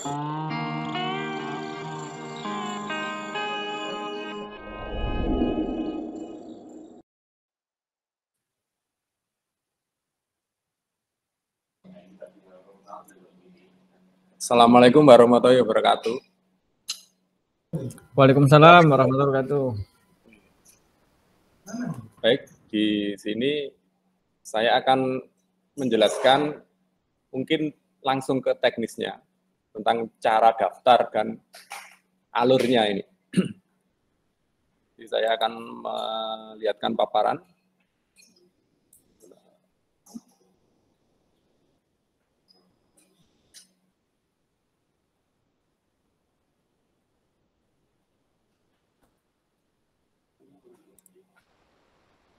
Assalamualaikum warahmatullahi wabarakatuh. Waalaikumsalam warahmatullahi wabarakatuh. Baik, di sini saya akan menjelaskan mungkin langsung ke teknisnya tentang cara daftar dan alurnya ini. Jadi saya akan melihatkan paparan.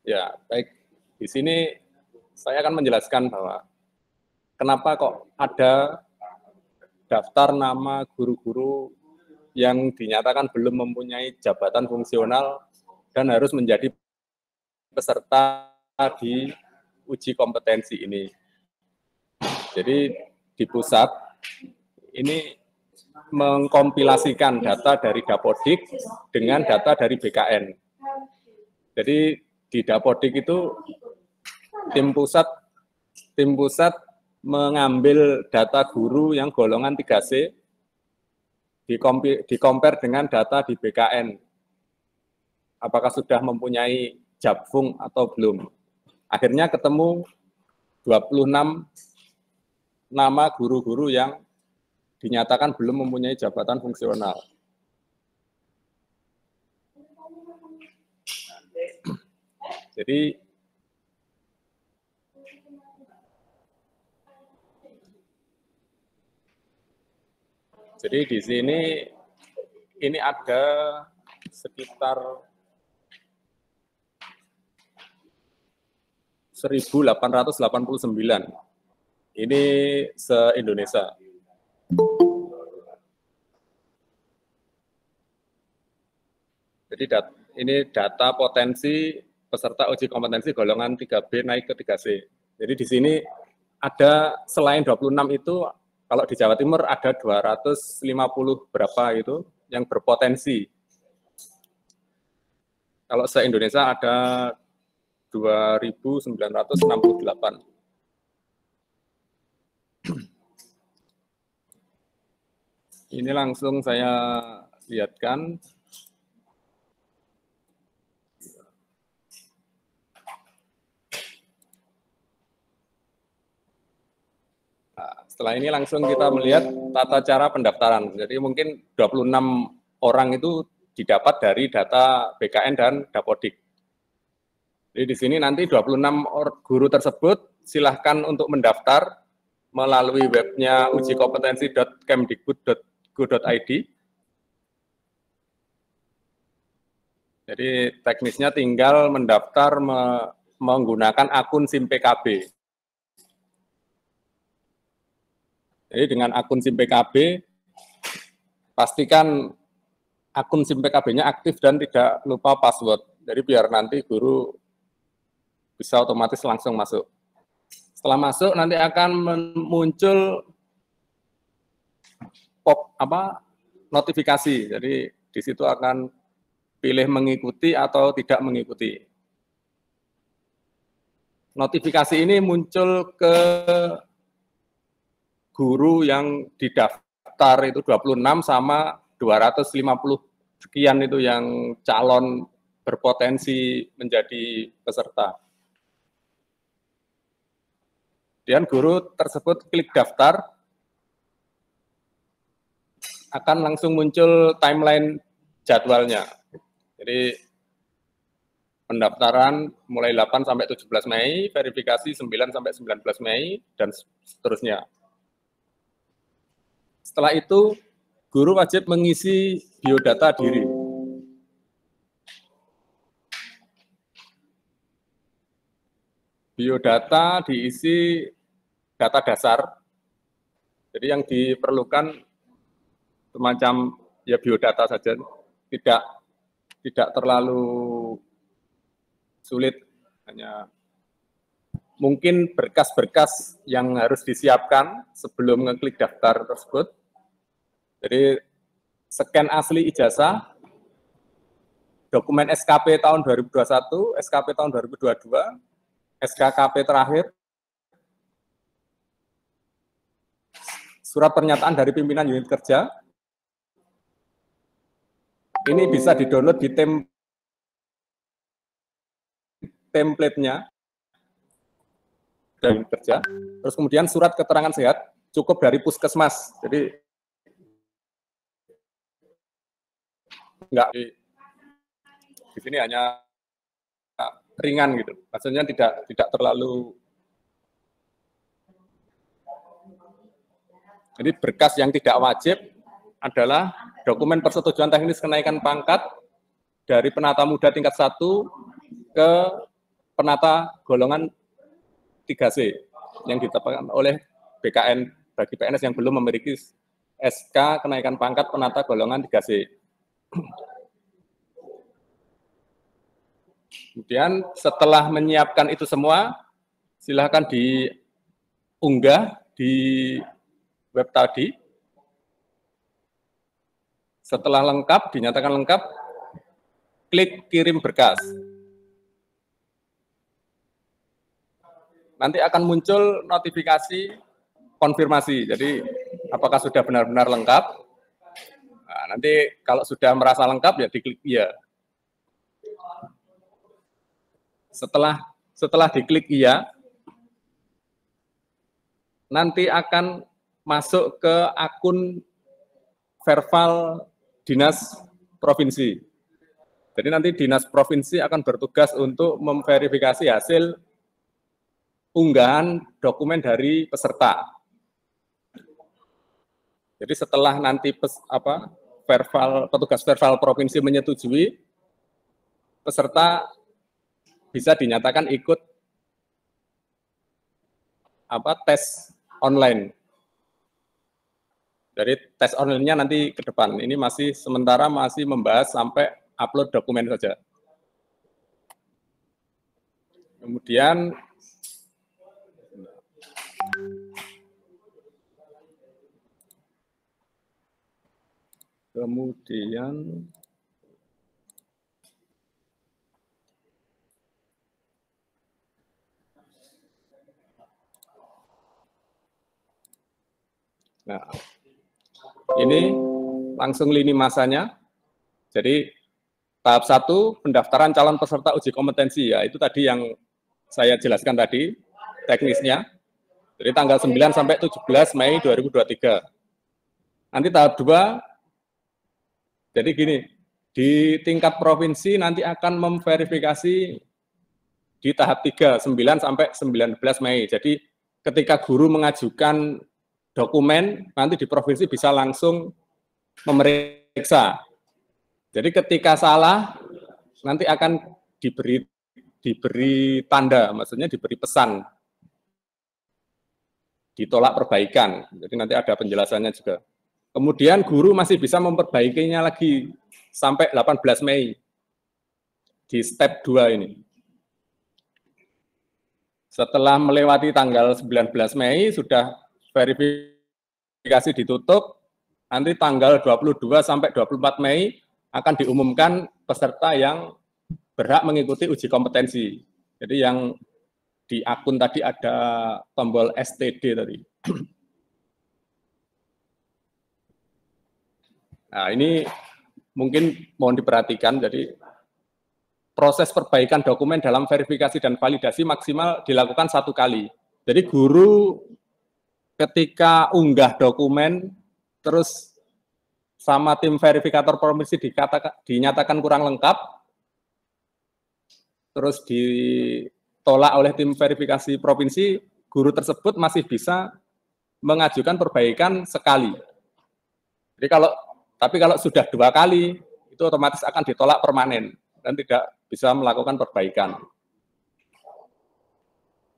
Ya, baik. Di sini saya akan menjelaskan bahwa kenapa kok ada daftar nama guru-guru yang dinyatakan belum mempunyai jabatan fungsional dan harus menjadi peserta di uji kompetensi ini. Jadi di pusat ini mengkompilasikan data dari Dapodik dengan data dari BKN. Jadi di Dapodik itu tim pusat mengambil data guru yang golongan 3C di-compare dengan data di BKN. Apakah sudah mempunyai jabfung atau belum. Akhirnya ketemu 26 nama guru-guru yang dinyatakan belum mempunyai jabatan fungsional. Jadi di sini ini ada sekitar 1.889. Ini se-Indonesia. Jadi ini data potensi peserta uji kompetensi golongan 3B naik ke 3C. Jadi di sini ada selain 26 itu, kalau di Jawa Timur ada 250 berapa itu yang berpotensi. Kalau se-Indonesia ada 2.968. Ini langsung saya lihatkan. Setelah ini langsung kita melihat tata cara pendaftaran. Jadi mungkin 26 orang itu didapat dari data BKN dan Dapodik. Jadi di sini nanti 26 guru tersebut silahkan untuk mendaftar melalui webnya ujikompetensi.kemdikbud.go.id. Jadi teknisnya tinggal mendaftar menggunakan akun SIM PKB. Jadi dengan akun SIM PKB, pastikan akun SIM PKB-nya aktif dan tidak lupa password. Jadi biar nanti guru bisa otomatis langsung masuk. Setelah masuk nanti akan muncul notifikasi. Jadi di situ akan pilih mengikuti atau tidak mengikuti. Notifikasi ini muncul ke guru yang didaftar itu 26 sama 250 sekian itu yang calon berpotensi menjadi peserta. Dan guru tersebut klik daftar, akan langsung muncul timeline jadwalnya. Jadi pendaftaran mulai 8 sampai 17 Mei, verifikasi 9 sampai 19 Mei, dan seterusnya. Setelah itu, guru wajib mengisi biodata diri. Biodata diisi data dasar. Jadi yang diperlukan semacam ya biodata saja, tidak terlalu sulit, hanya mungkin berkas-berkas yang harus disiapkan sebelum ngeklik daftar tersebut. Jadi scan asli ijazah, dokumen SKP tahun 2021, SKP tahun 2022, SKKP terakhir, surat pernyataan dari pimpinan unit kerja. Ini bisa di-download di template-nya dari unit kerja. Terus kemudian surat keterangan sehat cukup dari puskesmas. Jadi enggak di sini hanya ringan gitu. Maksudnya tidak terlalu. Jadi berkas yang tidak wajib adalah dokumen persetujuan teknis kenaikan pangkat dari penata muda tingkat 1 ke penata golongan 3C yang ditetapkan oleh BKN bagi PNS yang belum memiliki SK kenaikan pangkat penata golongan 3C. Kemudian setelah menyiapkan itu semua, silahkan diunggah di web tadi. Setelah lengkap, dinyatakan lengkap, klik kirim berkas. Nanti akan muncul notifikasi konfirmasi. Jadi apakah sudah benar-benar lengkap? Nah, nanti kalau sudah merasa lengkap ya diklik iya. Setelah diklik iya, nanti akan masuk ke akun Verval Dinas Provinsi. Jadi nanti Dinas Provinsi akan bertugas untuk memverifikasi hasil unggahan dokumen dari peserta. Jadi setelah nanti petugas Verval Provinsi menyetujui, peserta bisa dinyatakan ikut tes online. Jadi tes online-nya nanti ke depan. Ini sementara masih membahas sampai upload dokumen saja. Kemudian nah, ini langsung lini masanya. Jadi tahap 1 pendaftaran calon peserta uji kompetensi, ya itu tadi yang saya jelaskan tadi teknisnya. Jadi tanggal 9 sampai 17 Mei 2023. Nanti tahap 2, jadi gini, di tingkat provinsi nanti akan memverifikasi di tahap 3, 9 sampai 19 Mei. Jadi ketika guru mengajukan dokumen, nanti di provinsi bisa langsung memeriksa. Jadi ketika salah, nanti akan diberi tanda, maksudnya diberi pesan, ditolak perbaikan. Jadi nanti ada penjelasannya juga. Kemudian guru masih bisa memperbaikinya lagi sampai 18 Mei di step 2 ini. Setelah melewati tanggal 19 Mei, sudah verifikasi ditutup, nanti tanggal 22 sampai 24 Mei akan diumumkan peserta yang berhak mengikuti uji kompetensi. Jadi yang di akun tadi ada tombol STD tadi. Nah, ini mungkin mohon diperhatikan, jadi proses perbaikan dokumen dalam verifikasi dan validasi maksimal dilakukan 1 kali. Jadi guru ketika unggah dokumen, terus sama tim verifikator provinsi dinyatakan kurang lengkap, terus ditolak oleh tim verifikasi provinsi, guru tersebut masih bisa mengajukan perbaikan sekali. Jadi tapi kalau sudah 2 kali, itu otomatis akan ditolak permanen dan tidak bisa melakukan perbaikan.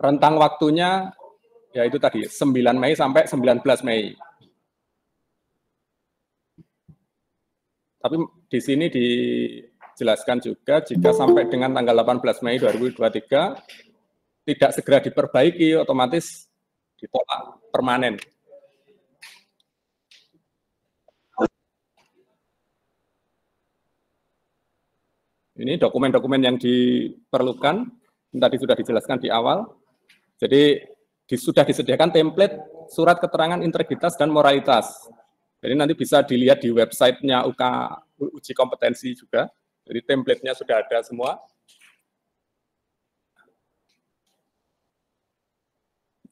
Rentang waktunya yaitu tadi 9 Mei sampai 19 Mei. Tapi di sini dijelaskan juga jika sampai dengan tanggal 18 Mei 2023 tidak segera diperbaiki, otomatis ditolak permanen. Ini dokumen-dokumen yang diperlukan, tadi sudah dijelaskan di awal. Jadi sudah disediakan template surat keterangan integritas dan moralitas. Jadi nanti bisa dilihat di websitenya UK uji kompetensi juga. Jadi template-nya sudah ada semua.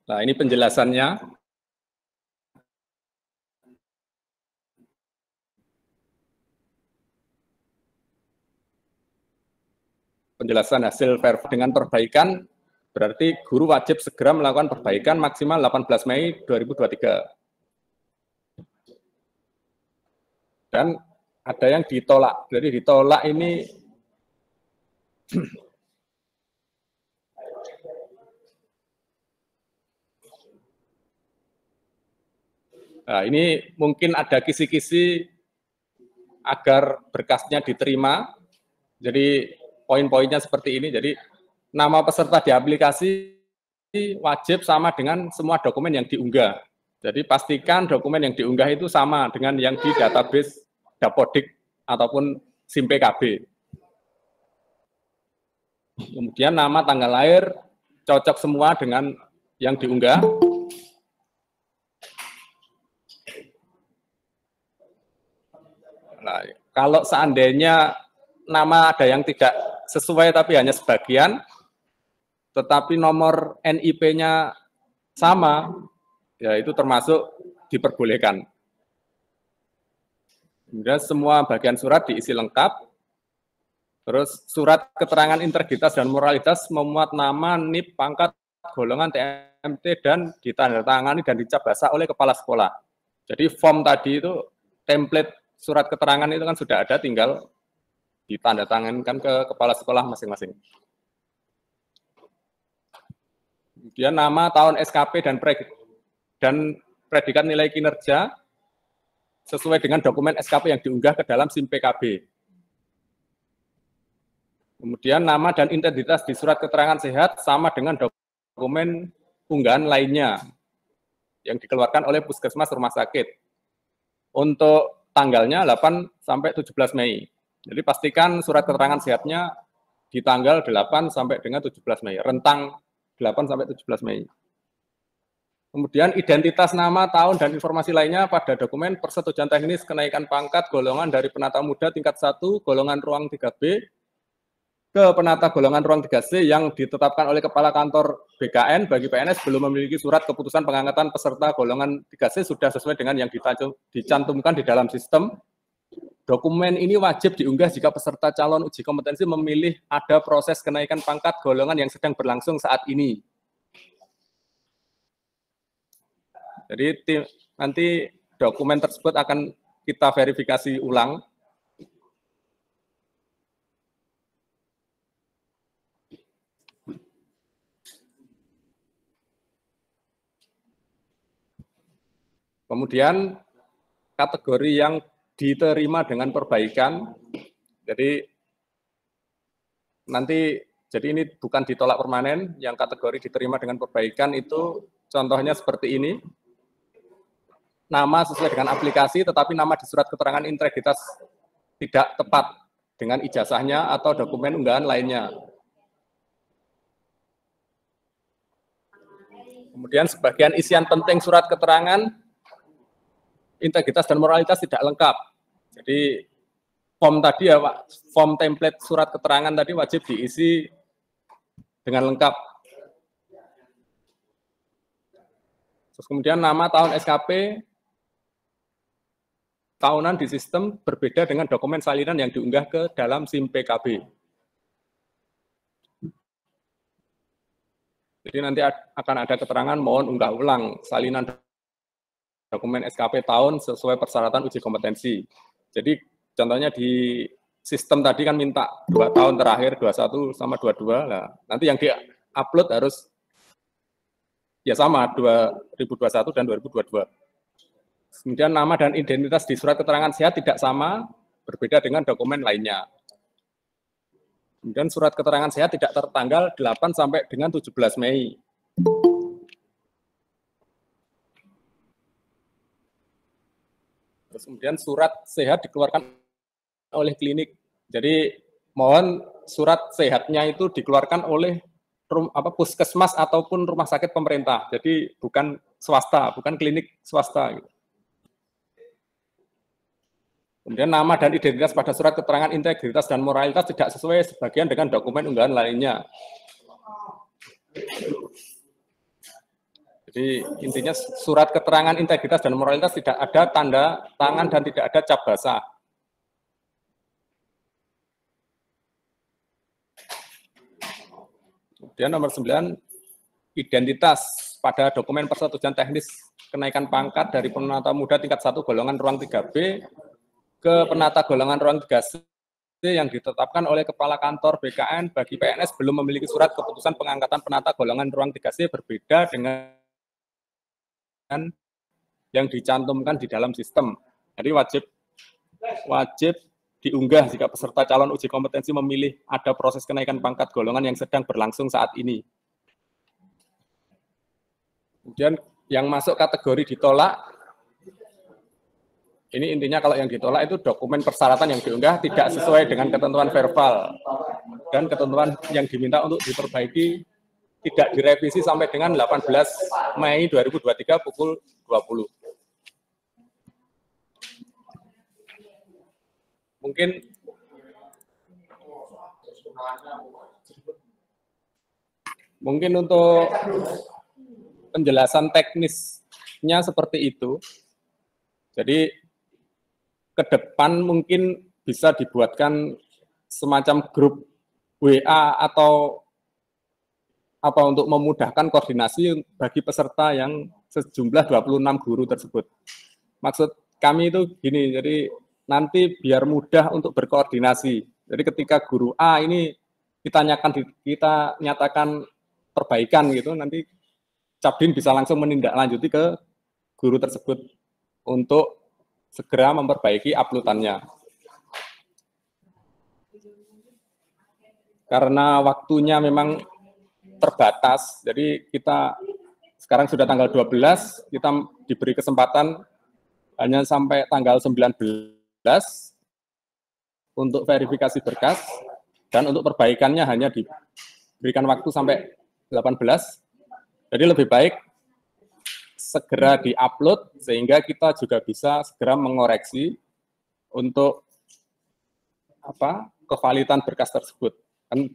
Nah, ini penjelasannya. Penjelasan hasil verify dengan perbaikan, berarti guru wajib segera melakukan perbaikan maksimal 18 Mei 2023. Dan ada yang ditolak. Jadi ditolak ini nah, ini mungkin ada kisi-kisi agar berkasnya diterima. Jadi poin-poinnya seperti ini. Jadi nama peserta di aplikasi wajib sama dengan semua dokumen yang diunggah. Jadi pastikan dokumen yang diunggah itu sama dengan yang di database Dapodik ataupun SIM PKB. Kemudian nama, tanggal lahir cocok semua dengan yang diunggah. Nah, kalau seandainya nama ada yang tidak sesuai tapi hanya sebagian, tetapi nomor NIP-nya sama, ya itu termasuk diperbolehkan. Kemudian semua bagian surat diisi lengkap. Terus surat keterangan integritas dan moralitas memuat nama, NIP, pangkat, golongan, TMT, dan ditandatangani dan dicap basah oleh kepala sekolah. Jadi form tadi itu template surat keterangan itu kan sudah ada, tinggal ditandatangankan ke kepala sekolah masing-masing. Kemudian nama, tahun SKP, dan predikat nilai kinerja sesuai dengan dokumen SKP yang diunggah ke dalam SIM PKB. Kemudian nama dan identitas di surat keterangan sehat sama dengan dokumen unggahan lainnya yang dikeluarkan oleh puskesmas rumah sakit. Untuk tanggalnya 8 sampai 17 Mei. Jadi pastikan surat keterangan sehatnya di tanggal 8 sampai dengan 17 Mei, rentang 8 sampai 17 Mei. Kemudian identitas nama, tahun, dan informasi lainnya pada dokumen persetujuan teknis kenaikan pangkat golongan dari penata muda tingkat 1, golongan ruang 3B, ke penata golongan ruang 3C yang ditetapkan oleh Kepala Kantor BKN bagi PNS belum memiliki surat keputusan pengangkatan peserta golongan 3C sudah sesuai dengan yang dicantumkan di dalam sistem. Dokumen ini wajib diunggah jika peserta calon uji kompetensi memilih ada proses kenaikan pangkat golongan yang sedang berlangsung saat ini. Jadi nanti dokumen tersebut akan kita verifikasi ulang. Kemudian kategori yang diterima dengan perbaikan, jadi nanti, jadi ini bukan ditolak permanen, yang kategori diterima dengan perbaikan itu contohnya seperti ini. Nama sesuai dengan aplikasi, tetapi nama di surat keterangan integritas tidak tepat dengan ijazahnya atau dokumen unggahan lainnya. Kemudian sebagian isian penting surat keterangan integritas dan moralitas tidak lengkap. Jadi form tadi ya Pak, form template surat keterangan tadi wajib diisi dengan lengkap. Terus kemudian nama, tahun SKP, tahunan di sistem berbeda dengan dokumen salinan yang diunggah ke dalam SIM PKB. Jadi nanti akan ada keterangan mohon unggah ulang salinan dokumen SKP tahun sesuai persyaratan uji kompetensi. Jadi contohnya di sistem tadi kan minta 2 tahun terakhir, 21 sama 22. Nah, nanti yang di-upload harus ya sama 2021 dan 2022. Kemudian nama dan identitas di surat keterangan sehat tidak sama, berbeda dengan dokumen lainnya. Kemudian surat keterangan sehat tidak tertanggal 8 sampai dengan 17 Mei. Terus kemudian surat sehat dikeluarkan oleh klinik. Jadi mohon surat sehatnya itu dikeluarkan oleh puskesmas ataupun rumah sakit pemerintah. Jadi bukan swasta, bukan klinik swasta. Gitu. Kemudian nama dan identitas pada surat keterangan integritas dan moralitas tidak sesuai sebagian dengan dokumen unggahan lainnya. Jadi intinya surat keterangan integritas dan moralitas tidak ada tanda tangan dan tidak ada cap basah. Kemudian nomor 9, identitas pada dokumen persetujuan teknis kenaikan pangkat dari penata muda tingkat 1 golongan ruang 3B ke penata golongan ruang 3C yang ditetapkan oleh Kepala Kantor BKN bagi PNS belum memiliki surat keputusan pengangkatan penata golongan ruang 3C berbeda dengan yang dicantumkan di dalam sistem. Jadi wajib diunggah jika peserta calon uji kompetensi memilih ada proses kenaikan pangkat golongan yang sedang berlangsung saat ini. Kemudian yang masuk kategori ditolak, ini intinya kalau yang ditolak itu dokumen persyaratan yang diunggah tidak sesuai dengan ketentuan verbal dan ketentuan yang diminta untuk diperbaiki tidak direvisi sampai dengan 18 Mei 2023 pukul 20. Mungkin untuk penjelasan teknisnya seperti itu. Jadi ke depan mungkin bisa dibuatkan semacam grup WA atau apa untuk memudahkan koordinasi bagi peserta yang sejumlah 26 guru tersebut. Maksud kami itu gini, jadi nanti biar mudah untuk berkoordinasi. Jadi ketika guru A ini kita nyatakan perbaikan gitu, nanti Capdin bisa langsung menindaklanjuti ke guru tersebut untuk segera memperbaiki uploadannya. Karena waktunya memang terbatas, jadi kita sekarang sudah tanggal 12, kita diberi kesempatan hanya sampai tanggal 19 untuk verifikasi berkas, dan untuk perbaikannya hanya diberikan waktu sampai 18. Jadi lebih baik segera di-upload sehingga kita juga bisa segera mengoreksi untuk kevalitan berkas tersebut. Kan